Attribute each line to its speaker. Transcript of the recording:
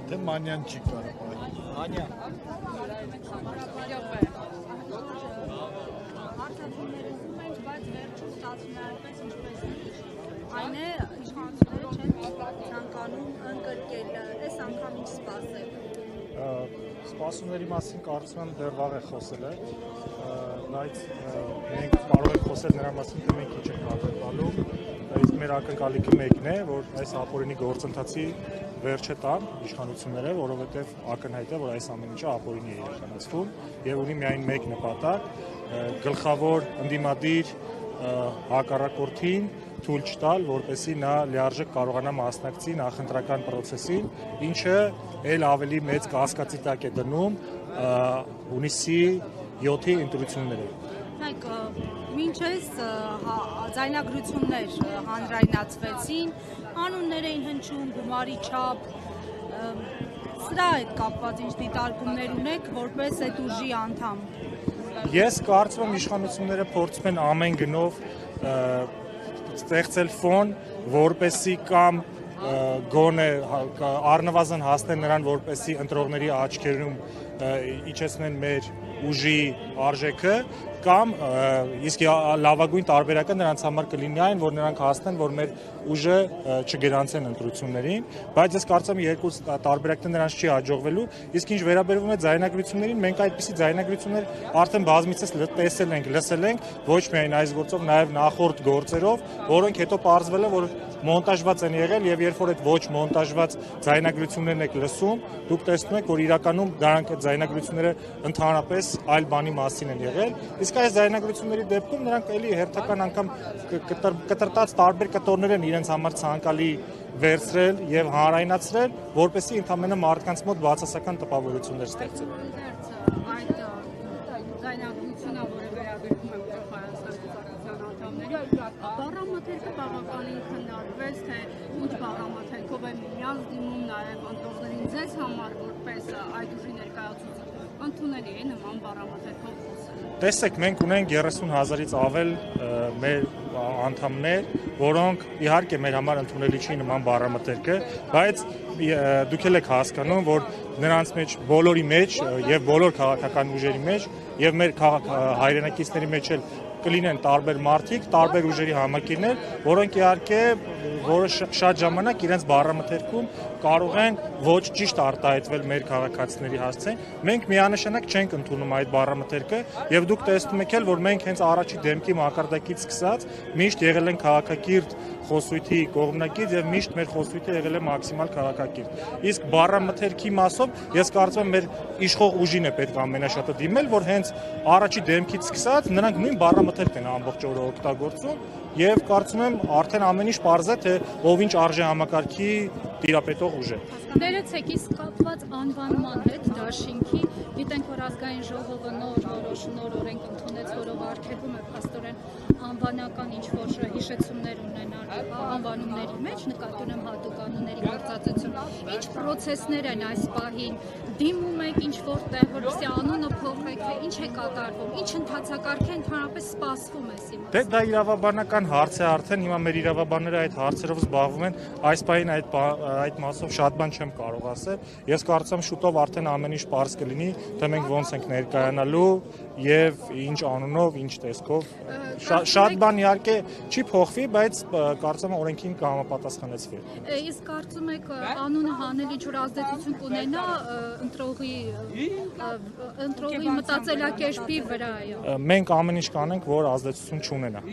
Speaker 1: Թե Մանյան չի կարող։
Speaker 2: Անյա։
Speaker 3: Այն է իշխանությունները չեն ցանկանում ընկրկել, այս անգամ ինչ սպասել։
Speaker 4: Սպասումների մասին կարծում եմ դեռ վաղ է խոսել է, բայց մենք կարող ենք խոսել նրա մասին, թե մենք ինչ ենք ակնկալում, իսկ մեր ակնկալիքը մեկն է, որ այս ապօրինի գործընթացի վերջը տան իշխանությունները, որովհետև ակնհայտ է, որ այս ամեն ինչը ապօրինի է իրականացվում եւ ունի միայն մեկ նպատակ՝ գլխավոր ընդդիմադիր հակառակորդին թույլ չտալ, որպեսզի նա լիարժեք կարողանա մասնակցի նախընտրական process-ին, ինչը ել ավելի մեծ կասկածի տակ է դնում հունիսի 7-ի ընտրությունները։
Speaker 3: Նայեք, մինչ այս ձայնագրություններ հանրայնացվեցին, անուններ էին հնչում, գումարի չափ, սրա հետ կապված ինչ դիտարկումներ ունեք որպես այդ ուժի անդամ։
Speaker 4: Ես կարծում եմ իշխանությունները փորձում են ամեն գնով ստեղծել ֆոն, որպեսզի կամ գոնե առնվազն հասնեն նրան, որպեսզի ընտրողների աչքերում իջեցնեն մեր ուժի արժեքը, կամ իսկ լավագույն տարբերակը նրանց համար կլինի այն, որ նրանք հասնեն, որ մեր ուժը չգրանցեն ընտրություններին, բայց ես կարծում եմ երկու տարբերակները նրանց չի հաջողվելու, իսկ ինչ վերաբերվում է ձայնագրություններին, մենք այդպիսի ձայնագրություններ արդեն բազմիցս տեսել ենք, լսել ենք, ոչ միայն այս գործով, նաև նախորդ գործերով, որոնք հետո պարզվել է, որ մոնտաժված են եղել եւ երբ որ այդ ոչ մոնտաժված ձայնագրություններն եք լսում, դուք տեսնում եք, որ իրականում դրանք այդ ձայնագրությունները ընդհանրապես այլ բանի մասին են եղել, իսկ այս ձայնագրությունների դեպքում նրանք էլի հերթական անգամ կտրտած տարբեր կտորներ են իրենց համար ցանկալի վերցրել եւ հանրայնացրել, որպեսզի ընդամենը մարդկանց մոտ բացասական տպավորություններ ստեղծեն։
Speaker 3: Բառամթերքը բավականին քննարկվեց, թե ինչ բառամթերքով է միմյանց դիմում, նաև ընտրողներին ձեզ համար որպես այդ ուժի ներկայացուցիչ ընդունելի է նման բառամթերքով խոսել։
Speaker 4: Տեսեք, մենք ունենք 30,000-ից ավել մեր անդամներ, որոնք իհարկե մեր համար ընդունելի չի նման բառամթերքը, բայց դուք եք հասկանում, որ նրանց մեջ բոլորի մեջ եւ բոլոր քաղաքական ուժերի մեջ եւ մեր հայրենակիցների մեջ էլ կլինեն տարբեր մարդիկ, տարբեր ուժերի համակիրներ, որոնք իհարկե շատ ժամանակ իրենց բառամթերքում կարող են ոչ ճիշտ արտահայտվել մեր քաղաքացիների հասցեն։ Մենք միանշանակ չենք ընդունում այդ բառամթերքը եւ դուք տեսնում եք, որ մենք հենց առաջի դեմքի մակարդակից սկսած միշտ եղել են քաղաքակիրթ խոսույթի կողմնակից եւ միշտ մեր խոսույթը եղել է մաքսիմալ քաղաքակիրթ։ Իսկ բառամթերքի մասով ես կարծում եմ մեր իշխող ուժին է պետք ամենաշատը դիմել, որ հենց առաջի դեմքից սկսած նրանք նույն բառամթերքն են ամբողջ օրը օգտագործում եւ կարծում եմ արդեն ամեն ինչ պարզ է, թե ով ինչ արժե համակարգի տիրապետող ուժ է։
Speaker 5: Ներեցեք, իսկ կապված անվանման հետ դաշինքի, գիտենք, որ ազգային ժողովը նոր օրենք ընդունեց, որով արգելվում է փաստորեն անվանական ինչ-որ հիշեցումներ ունենալ անվանումների մեջ, նկատի ունեմ հատուկ անունների գործածություն։ Ինչ պրոցեսներ են այս պահին, դիմում եք ինչ-որ տեղ, որպեսզի անունը փոխեք, թե ինչ է կատարվում, ինչ ընթացակարգ է ընդհանրապես սպասվում է հիմա։
Speaker 4: Դե դա իրավաբանական հարց է արդեն, հիմա մեր իրավաբանները այդ հարցերով զբաղվում են, այս պահին այդ մասով շատ բան չեմ կարող ասել։ Ես կարծում եմ շուտով արդեն ամեն ինչ պարզ կլինի, թե մենք ոնց ենք ներկայանալու եւ ինչ անունով, ինչ տեսքով։ Շատ բան իհարկե չի փոխվի, բայց կարծում եմ օրենքին կհամապատասխանեցվի։
Speaker 5: Իսկ կարծում եք անունը հանել ինչ-որ ազդեցություն կունենա ընտրողի մտածելակերպի վրա։
Speaker 4: Մենք ամեն ինչ կանենք, որ ազդեցություն չունենա։